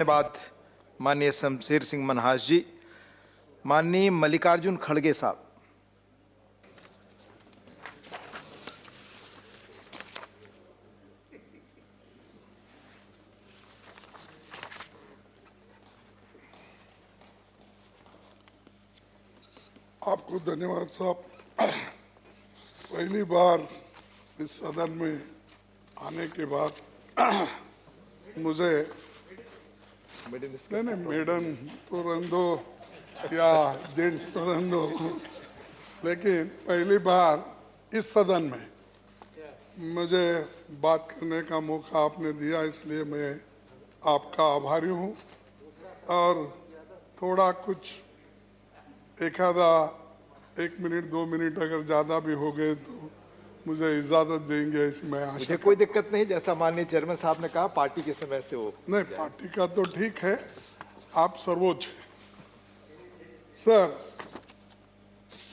धन्यवाद माननीय शमशेर सिंह मनहास जी। माननीय मल्लिकार्जुन खड़गे साहब। आपको धन्यवाद साहब। पहली बार इस सदन में आने के बाद मुझे नहीं मैडम तो रहने दो या जेंट्स तो रहने दो, लेकिन पहली बार इस सदन में मुझे बात करने का मौका आपने दिया, इसलिए मैं आपका आभारी हूँ। और थोड़ा कुछ एक मिनट 2 मिनट अगर ज़्यादा भी हो गए तो मुझे इजाज़त देंगे, ऐसी मैं आशा। मुझे कोई दिक्कत नहीं, जैसा माननीय चेयरमैन साहब ने कहा पार्टी के समय से हो। नहीं, पार्टी का तो ठीक है, आप सर्वोच्च हैं। सर,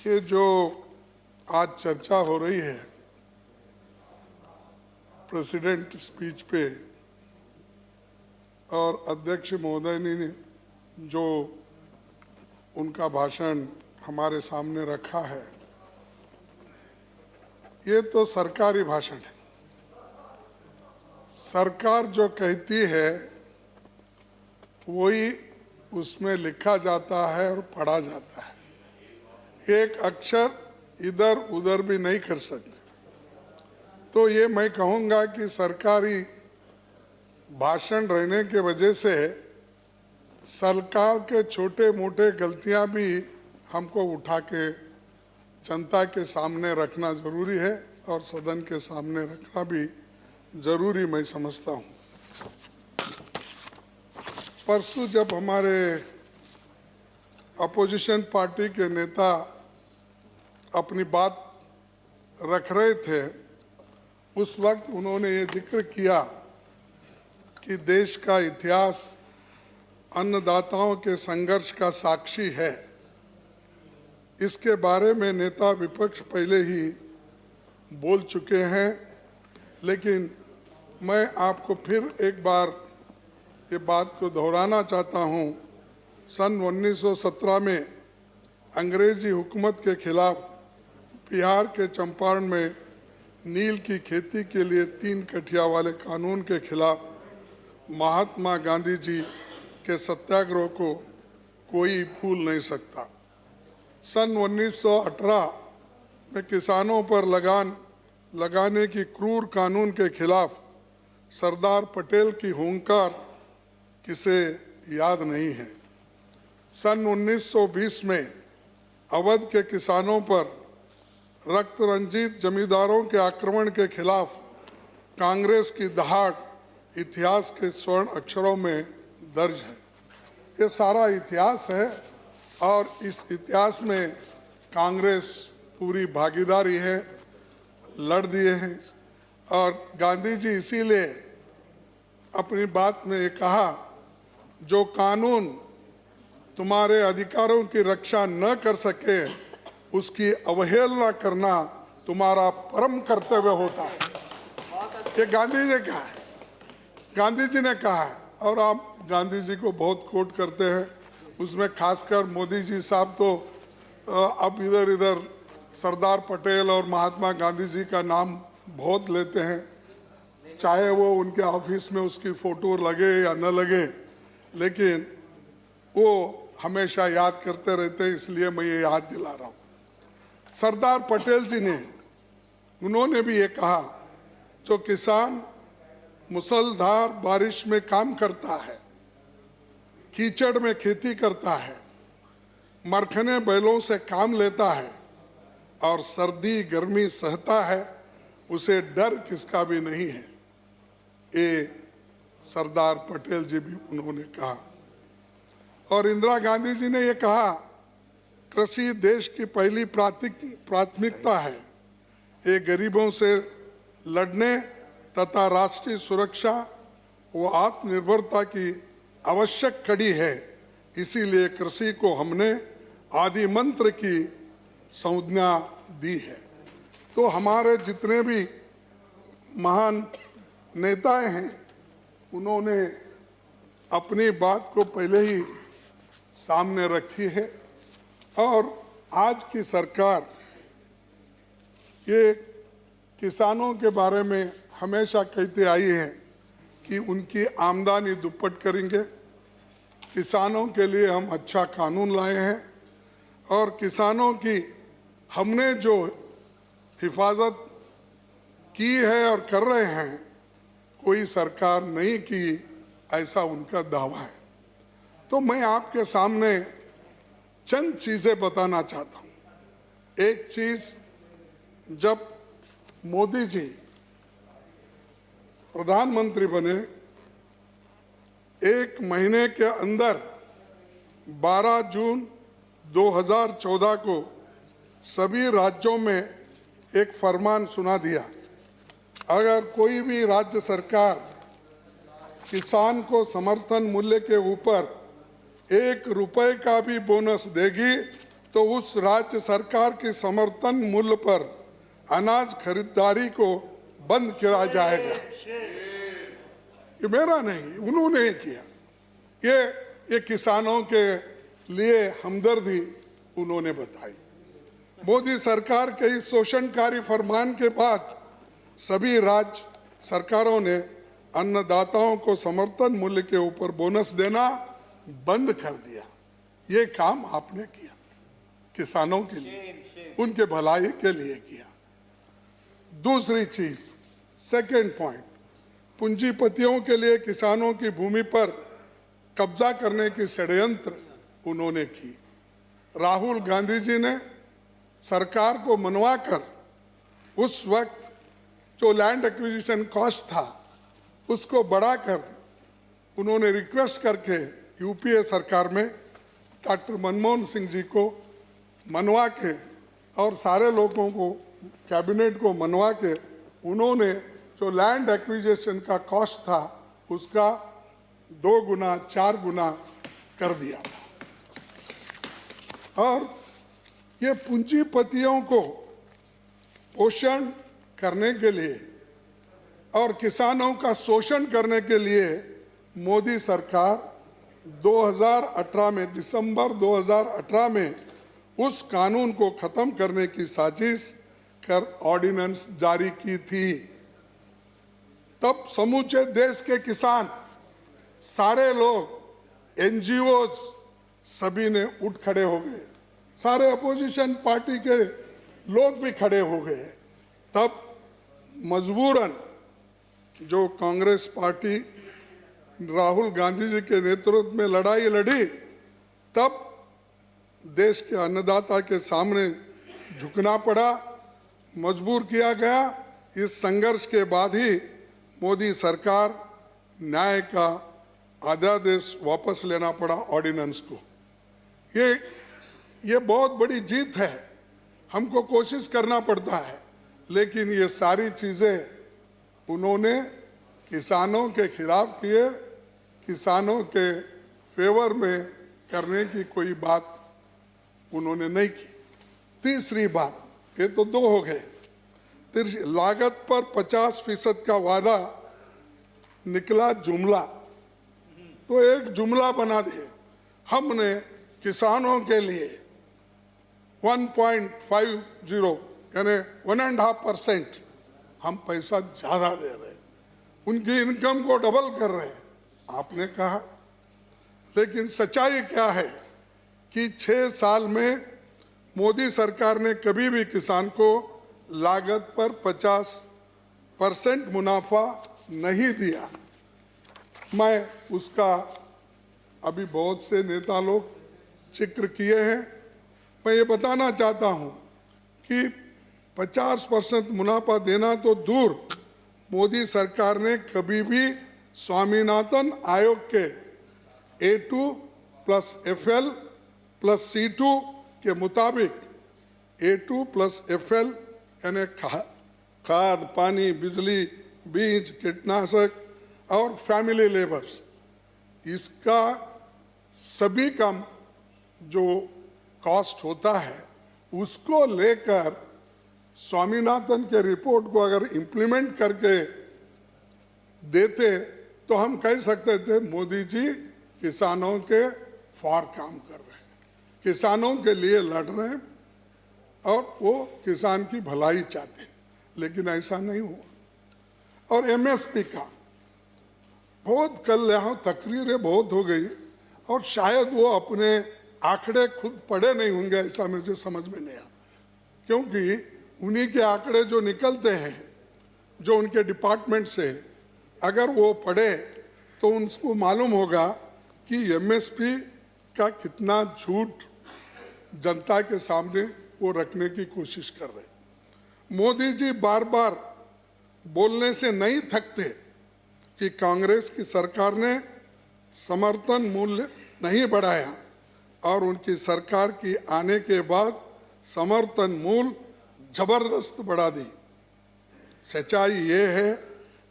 ये जो आज चर्चा हो रही है प्रेसिडेंट स्पीच पे और अध्यक्ष महोदय ने जो उनका भाषण हमारे सामने रखा है, ये तो सरकारी भाषण है। सरकार जो कहती है वही उसमें लिखा जाता है और पढ़ा जाता है, एक अक्षर इधर उधर भी नहीं कर सकते। तो ये मैं कहूँगा कि सरकारी भाषण रहने के वजह से सरकार के छोटे मोटे गलतियां भी हमको उठा के जनता के सामने रखना जरूरी है और सदन के सामने रखना भी जरूरी मैं समझता हूं। परसों जब हमारे अपोजिशन पार्टी के नेता अपनी बात रख रहे थे, उस वक्त उन्होंने ये जिक्र किया कि देश का इतिहास अन्नदाताओं के संघर्ष का साक्षी है। इसके बारे में नेता विपक्ष पहले ही बोल चुके हैं, लेकिन मैं आपको फिर एक बार ये बात को दोहराना चाहता हूँ। सन 1917 में अंग्रेजी हुकूमत के खिलाफ बिहार के चंपारण में नील की खेती के लिए 3 कठिया वाले कानून के खिलाफ महात्मा गांधी जी के सत्याग्रह को कोई भूल नहीं सकता। सन 1918 में किसानों पर लगान लगाने की क्रूर कानून के खिलाफ सरदार पटेल की हुंकार किसे याद नहीं है। सन 1920 में अवध के किसानों पर रक्त रंजित जमींदारों के आक्रमण के खिलाफ कांग्रेस की दहाड़ इतिहास के स्वर्ण अक्षरों में दर्ज है। ये सारा इतिहास है और इस इतिहास में कांग्रेस पूरी भागीदारी है, लड़ दिए हैं। और गांधी जी इसीलिए अपनी बात में ये कहा, जो कानून तुम्हारे अधिकारों की रक्षा न कर सके उसकी अवहेलना करना तुम्हारा परम कर्तव्य होता है। ये गांधी जी कहा है, गांधी जी ने कहा है। और आप गांधी जी को बहुत कोट करते हैं, उसमें खासकर मोदी जी साहब तो अब इधर इधर सरदार पटेल और महात्मा गांधी जी का नाम बहुत लेते हैं, चाहे वो उनके ऑफिस में उसकी फोटो लगे या न लगे, लेकिन वो हमेशा याद करते रहते हैं, इसलिए मैं ये याद दिला रहा हूँ। सरदार पटेल जी ने, उन्होंने भी ये कहा, जो किसान मुसलधार बारिश में काम करता है, कीचड़ में खेती करता है, मरखने बैलों से काम लेता है और सर्दी गर्मी सहता है, उसे डर किसका भी नहीं है। ये सरदार पटेल जी भी उन्होंने कहा। और इंदिरा गांधी जी ने ये कहा, कृषि देश की पहली प्राथमिकता है। ये गरीबों से लड़ने तथा राष्ट्रीय सुरक्षा व आत्मनिर्भरता की आवश्यक कड़ी है। इसीलिए कृषि को हमने आदि मंत्र की संज्ञा दी है। तो हमारे जितने भी महान नेताएं हैं, उन्होंने अपनी बात को पहले ही सामने रखी है और आज की सरकार ये किसानों के बारे में हमेशा कहते आई है कि उनकी आमदनी दुप्पट करेंगे, किसानों के लिए हम अच्छा कानून लाए हैं और किसानों की हमने जो हिफाजत की है और कर रहे हैं कोई सरकार नहीं की, ऐसा उनका दावा है। तो मैं आपके सामने चंद चीजें बताना चाहता हूं। एक चीज, जब मोदी जी प्रधानमंत्री बने, एक महीने के अंदर 12 जून 2014 को सभी राज्यों में एक फरमान सुना दिया, अगर कोई भी राज्य सरकार किसान को समर्थन मूल्य के ऊपर 1 रुपए का भी बोनस देगी तो उस राज्य सरकार के समर्थन मूल्य पर अनाज खरीदारी को बंद किया जाएगा। ये मेरा नहीं, उन्होंने किया। ये किसानों के लिए हमदर्दी उन्होंने बताई। मोदी सरकार के इस शोषणकारी फरमान के बाद सभी राज्य सरकारों ने अन्नदाताओं को समर्थन मूल्य के ऊपर बोनस देना बंद कर दिया। ये काम आपने किया, किसानों के लिए, उनके भलाई के लिए किया। दूसरी चीज, सेकंड पॉइंट, पूंजीपतियों के लिए किसानों की भूमि पर कब्जा करने की षड्यंत्र उन्होंने की। राहुल गांधी जी ने सरकार को मनवाकर उस वक्त जो लैंड एक्विजिशन कॉस्ट था उसको बढ़ाकर उन्होंने रिक्वेस्ट करके यूपीए सरकार में डॉक्टर मनमोहन सिंह जी को मनवा के और सारे लोगों को, कैबिनेट को मनवा के उन्होंने जो लैंड एक्विजिशन का कॉस्ट था उसका 2 गुना 4 गुना कर दिया। और ये पूंजीपतियों को पोषण करने के लिए और किसानों का शोषण करने के लिए मोदी सरकार 2018 में, दिसंबर 2018 में उस कानून को खत्म करने की साजिश कर ऑर्डिनेंस जारी की थी। तब समूचे देश के किसान, सारे लोग, एनजीओज सभी ने उठ खड़े हो गए, सारे अपोजिशन पार्टी के लोग भी खड़े हो गए। तब मजबूरन जो कांग्रेस पार्टी राहुल गांधी जी के नेतृत्व में लड़ाई लड़ी, तब देश के अन्नदाता के सामने झुकना पड़ा, मजबूर किया गया। इस संघर्ष के बाद ही मोदी सरकार न्याय का अध्यादेश वापस लेना पड़ा, ऑर्डिनेंस को। ये बहुत बड़ी जीत है, हमको कोशिश करना पड़ता है, लेकिन ये सारी चीजें उन्होंने किसानों के खिलाफ किए, किसानों के फेवर में करने की कोई बात उन्होंने नहीं की। तीसरी बात, ये तो 2 हो गए। लागत पर 50% का वादा निकला जुमला, तो एक जुमला बना दिए। हमने किसानों के लिए 1.50 यानी 1.5% हम पैसा ज्यादा दे रहे हैं, उनकी इनकम को डबल कर रहे हैं, आपने कहा। लेकिन सच्चाई क्या है कि 6 साल में मोदी सरकार ने कभी भी किसान को लागत पर 50% मुनाफा नहीं दिया। मैं उसका अभी बहुत से नेता लोग जिक्र किए हैं। मैं ये बताना चाहता हूं कि 50% मुनाफा देना तो दूर, मोदी सरकार ने कभी भी स्वामीनाथन आयोग के A2 + FL + C2 के मुताबिक A2 + FL यानी खाद, पानी, बिजली, बीज, कीटनाशक और फैमिली लेबर्स, इसका सभी का जो कॉस्ट होता है उसको लेकर स्वामीनाथन के रिपोर्ट को अगर इम्प्लीमेंट करके देते तो हम कह सकते थे मोदी जी किसानों के फॉर काम कर रहे हैं, किसानों के लिए लड़ रहे हैं और वो किसान की भलाई चाहते हैं, लेकिन ऐसा नहीं हुआ। और एमएसपी का बहुत कल यहाँ तकरीरें बहुत हो गई और शायद वो अपने आंकड़े खुद पढ़े नहीं होंगे, ऐसा मुझे समझ में नहीं आया, क्योंकि उन्हीं के आंकड़े जो निकलते हैं जो उनके डिपार्टमेंट से, अगर वो पढ़े तो उनको मालूम होगा कि एमएसपी का कितना झूठ जनता के सामने वो रखने की कोशिश कर रहे हैं। मोदी जी बार बार बोलने से नहीं थकते कि कांग्रेस की सरकार ने समर्थन मूल्य नहीं बढ़ाया और उनकी सरकार की आने के बाद समर्थन मूल्य जबरदस्त बढ़ा दी। सच्चाई ये है,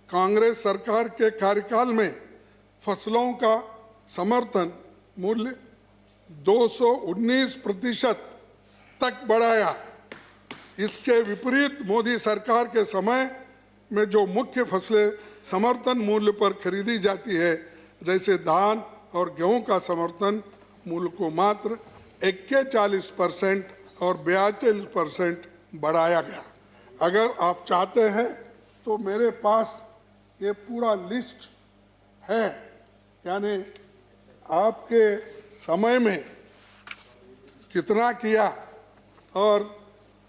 कांग्रेस सरकार के कार्यकाल में फसलों का समर्थन मूल्य 219% तक बढ़ाया। इसके विपरीत मोदी सरकार के समय में जो मुख्य फसलें समर्थन मूल्य पर खरीदी जाती है, जैसे धान और गेहूं का समर्थन मूल्य को मात्र 41% और 42% बढ़ाया गया। अगर आप चाहते हैं तो मेरे पास ये पूरा लिस्ट है, यानी आपके समय में कितना किया और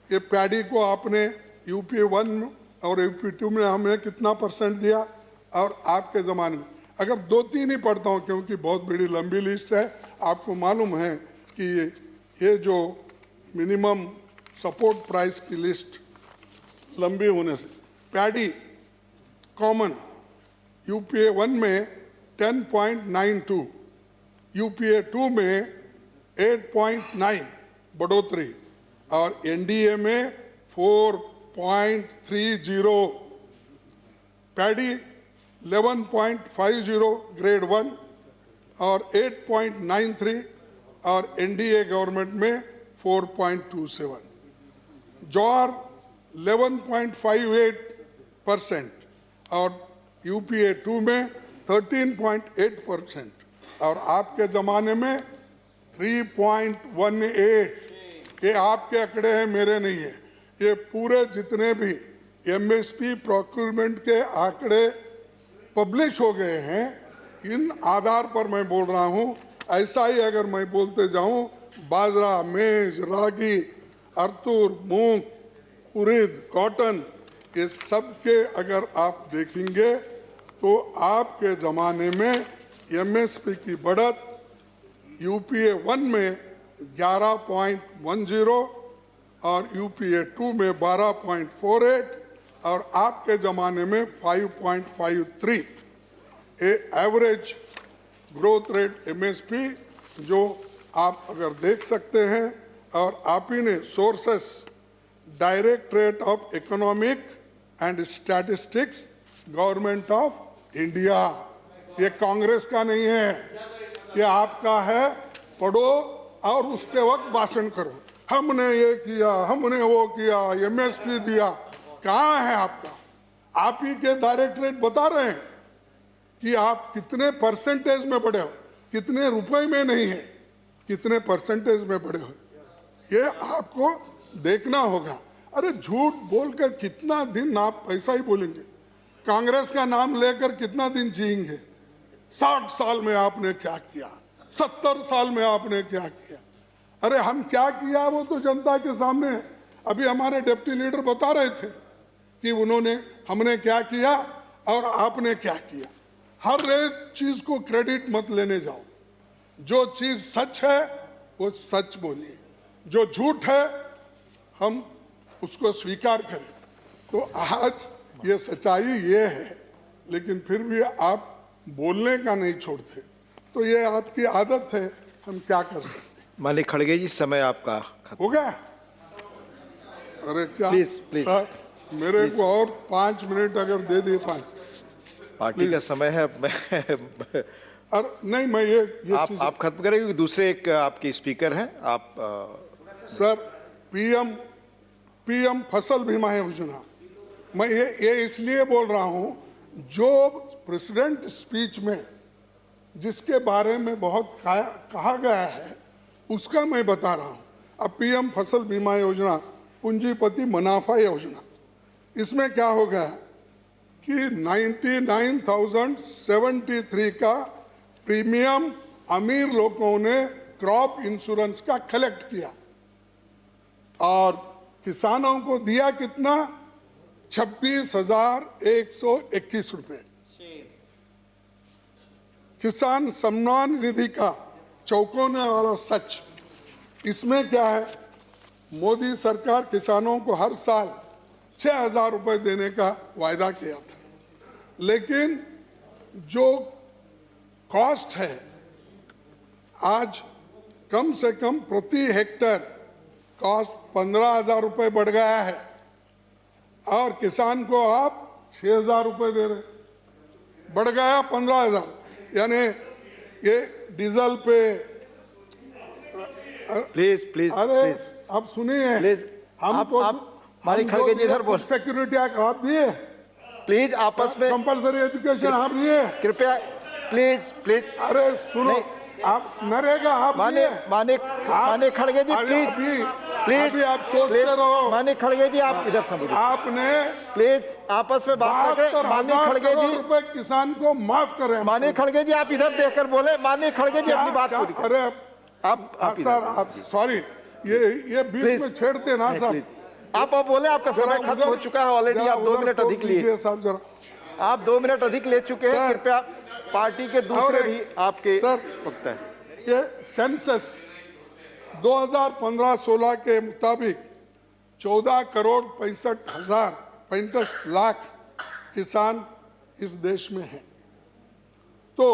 ये पैडी को आपने यूपी 1 और यूपी 2 में हमें कितना % दिया और आपके ज़माने में। अगर 2-3 ही पढ़ता हूँ क्योंकि बहुत बड़ी लंबी लिस्ट है। आपको मालूम है कि ये जो मिनिमम सपोर्ट प्राइस की लिस्ट लंबी होने से, पैडी कॉमन यूपीए 1 में 10.92, यूपीए 2 में 8.9 बढ़ोतरी और एनडीए में 4.30, पैडी 11.50 ग्रेड 1 और 8.93 और एनडीए गवर्नमेंट में 4.27, ज्वार 11.58% और यूपीए 2 में 13.8% और आपके ज़माने में 3.18। ये आपके आंकड़े हैं, मेरे नहीं है। ये पूरे जितने भी एमएसपी प्रोक्यूरमेंट के आंकड़े पब्लिश हो गए हैं, इन आधार पर मैं बोल रहा हूँ। ऐसा ही अगर मैं बोलते जाऊँ, बाजरा, मेज, रागी, अरतूर, मूंग, उड़द, कॉटन, ये सब के अगर आप देखेंगे तो आपके ज़माने में एमएसपी की बढ़त यूपीए 1 में 11.10 और यूपीए 2 में 12.48 और आपके ज़माने में 5.53। ये एवरेज ग्रोथ रेट एमएसपी जो आप अगर देख सकते हैं। और आप ही ने sources directorate of economic and statistics, government of India, ये कांग्रेस का नहीं है, ये आपका है। पढ़ो और उसके वक्त भाषण करो, हमने ये किया, हमने वो किया, एमएसपी दिया। कहाँ है आपका? आप ही के डायरेक्टरेट बता रहे हैं कि आप कितने % में बढ़े हो, कितने रुपए में नहीं है, कितने % में बढ़े हो, ये आपको देखना होगा। अरे झूठ बोलकर कितना दिन आप ऐसा ही बोलेंगे? कांग्रेस का नाम लेकर कितना दिन जिएंगे? 60 साल में आपने क्या किया, 70 साल में आपने क्या किया? अरे हम क्या किया वो तो जनता के सामने है। अभी हमारे डिप्टी लीडर बता रहे थे कि हमने क्या किया और आपने क्या किया। हर एक चीज को क्रेडिट मत लेने जाओ। जो चीज सच है वो सच बोलिए, जो झूठ है हम उसको स्वीकार करें। तो आज ये सच्चाई ये है, लेकिन फिर भी आप बोलने का नहीं छोड़ते, तो ये आपकी आदत है, हम क्या कर सकते हैं। माननीय खड़गे जी, समय आपका खत्म हो गया? अरे क्या प्लीज सर, मेरे को और 5 मिनट अगर दे दिए 5। पार्टी का समय है। अरे नहीं, मैं ये आप खत्म करें क्योंकि दूसरे एक आपके स्पीकर हैं। आप सर, पीएम फसल बीमा योजना, मैं ये इसलिए बोल रहा हूँ, जो प्रेसिडेंट स्पीच में जिसके बारे में बहुत कहा गया है उसका मैं बता रहा हूं। अब पीएम फसल बीमा योजना, पूंजीपति मुनाफा योजना, इसमें क्या हो गया कि 99,073 का प्रीमियम अमीर लोगों ने क्रॉप इंश्योरेंस का कलेक्ट किया और किसानों को दिया कितना? 26,121 रुपए। किसान सम्मान निधि का चौकोने वाला सच, इसमें क्या है? मोदी सरकार किसानों को हर साल 6,000 रुपए देने का वायदा किया था, लेकिन जो कॉस्ट है आज कम से कम प्रति हेक्टर कॉस्ट 15,000 रुपए बढ़ गया है और किसान को आप 6,000 रुपए दे रहे, बढ़ गया 15,000। यानी ये डीजल पे प्लीज प्लीज अरे प्लीज आप सुनिए, हमको मालिक खड़गे जी इधर बोल। सिक्योरिटी आप दिए, प्लीज आपस में कंपलसरी एजुकेशन आप दिए, कृपया प्लीज प्लीज। अरे सुनो, आप नरेगा आप मानिक खड़गे जी प्लीज प्लीज, अभी आप सोचते रहो। मानिक खड़गे जी आप इधर समझिए, आपने प्लीज आपस में बात करके। मानिक खड़गे जी रुपए किसान को माफ करें। मानिक खड़गे जी आप इधर देखकर बोले। मानिक खड़गे जी अपनी बात पूरी करें। अरे आप सर, आप सॉरी, ये बीच में छेड़ते ना सर। आप बोले, आपका समय खत्म हो चुका है ऑलरेडी। आप 2 मिनट अधिक लिए साहब, जरा आप 2 मिनट अधिक ले चुके हैं। कृपया पार्टी के दूसरे भी आपके वक्त है। ये सेंसस 2015-16 के मुताबिक 14,65,65 लाख किसान इस देश में हैं। तो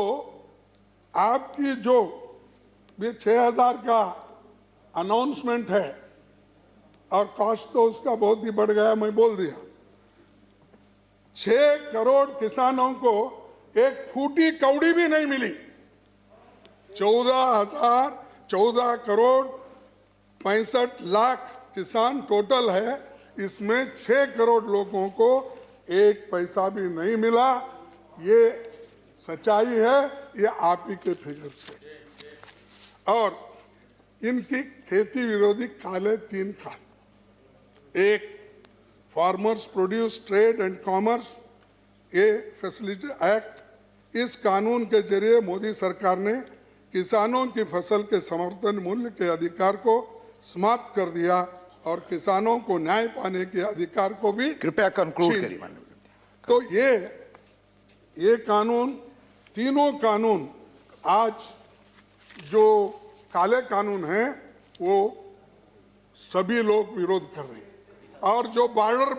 आपकी जो ये 6,000 का अनाउंसमेंट है और कॉस्ट तो उसका बहुत ही बढ़ गया, मैं बोल दिया। 6 करोड़ किसानों को एक फूटी कौड़ी भी नहीं मिली। 14 करोड़ 65 लाख किसान टोटल है, इसमें 6 करोड़ लोगों को एक पैसा भी नहीं मिला। ये सच्चाई है, ये आप ही के फिगर से। और इनकी खेती विरोधी काले 3 कानून, एक farmers produce trade and commerce ये फैसिलिटी एक्ट, इस कानून के जरिए मोदी सरकार ने किसानों की फसल के समर्थन मूल्य के अधिकार को समाप्त कर दिया और किसानों को न्याय पाने के अधिकार को भी कृपया कंक्लूड करिए। तो ये कानून, तीनों कानून आज जो काले कानून हैं वो सभी लोग विरोध कर रहे हैं। और जो बॉर्डर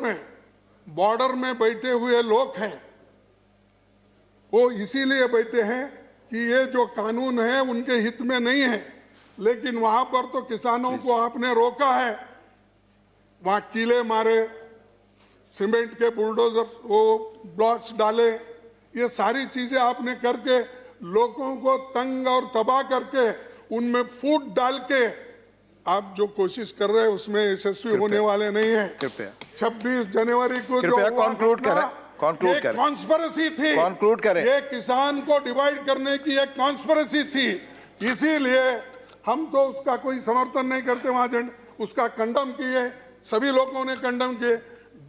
में बैठे हुए लोग हैं वो इसीलिए बैठे हैं कि ये जो कानून है उनके हित में नहीं है, लेकिन वहां पर तो किसानों को आपने रोका है। वहां कीले मारे, सीमेंट के बुलडोजर वो ब्लॉक्स डाले, ये सारी चीजें आपने करके लोगों को तंग और तबाह करके उनमें फूट डाल के आप जो कोशिश कर रहे हैं उसमें यशस्वी होने वाले नहीं है। 26 जनवरी को जो कंक्लूड करें, कॉन्स्पिरेसी थी, कंक्लूड करें। ये किसान को डिवाइड करने की एक कॉन्स्पिरेसी थी, इसीलिए हम तो उसका कोई समर्थन नहीं करते। वहां उसका कंडम किए, सभी लोगों ने कंडम किए।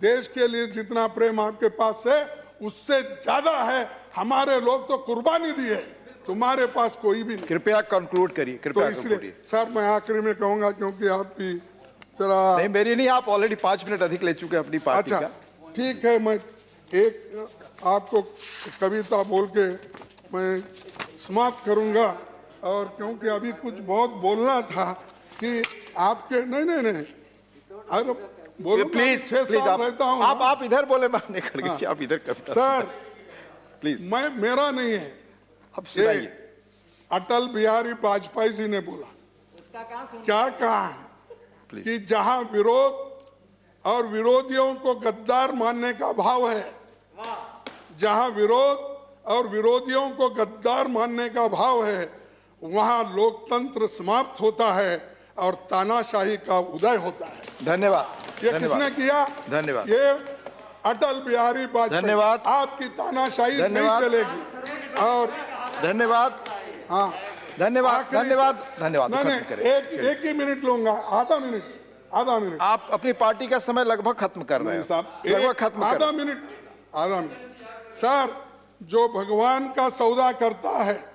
देश के लिए जितना प्रेम आपके पास है उससे ज्यादा है, हमारे लोग तो कुर्बानी दी है, तुम्हारे पास कोई भी नहीं। कृपया कंक्लूड करिए। तो इसलिए सर मैं आखिरी में कहूंगा, क्योंकि आपकी जरा नहीं, मेरी नहीं, आप ऑलरेडी 5 मिनट अधिक ले चुके हैं अपनी पार्टी का। ठीक है, मैं एक आपको कविता बोल के मैं समाप्त करूंगा, और क्योंकि अभी कुछ बहुत बोलना था कि आपके नहीं अरे बोलो प्लीज 6 साल रहता हूँ। आप इधर बोले, मानने खड़गे आप इधर कविता सर प्लीज। मैं मेरा नहीं है, अब सुनाइए। अटल बिहारी वाजपेयी जी ने बोला, क्या कहा है कि जहां विरोध और विरोधियों को गद्दार मानने का भाव है, जहां विरोध और विरोधियों को गद्दार मानने का भाव है, वहां लोकतंत्र समाप्त होता है और तानाशाही का उदय होता है। धन्यवाद। ये किसने किया? धन्यवाद। ये अटल बिहारी वाजपेयी। धन्यवाद। आपकी तानाशाही नहीं धन्यवाद। चलेगी। और धन्यवाद। हाँ, धन्यवाद। आखिरी- धन्यवाद। धन्यवाद। नहीं खत्म नहीं, करें। एक ही मिनट लूंगा, आधा मिनट आप अपनी पार्टी का समय लगभग खत्म कर रहे नहीं हैं साहब, लगभग खत्म कर आधा मिनट सर। जो भगवान का सौदा करता है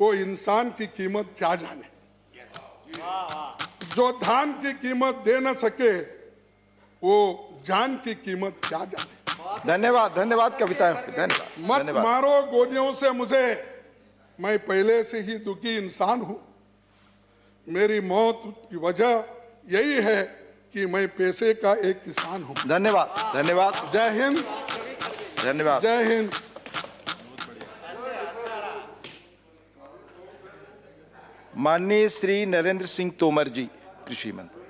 वो इंसान की कीमत क्या जाने। जो धान की कीमत दे न सके वो जान की कीमत क्या जाने। धन्यवाद। धन्यवाद कविता। धन्यवाद। मत धन्यवाद। मारो गोलियों से मुझे, मैं पहले से ही दुखी इंसान हूं। मेरी मौत की वजह यही है कि मैं पैसे का एक किसान हूं। धन्यवाद। धन्यवाद। जय हिंद। धन्यवाद। जय हिंद। माननीय श्री नरेंद्र सिंह तोमर जी, कृषि मंत्री।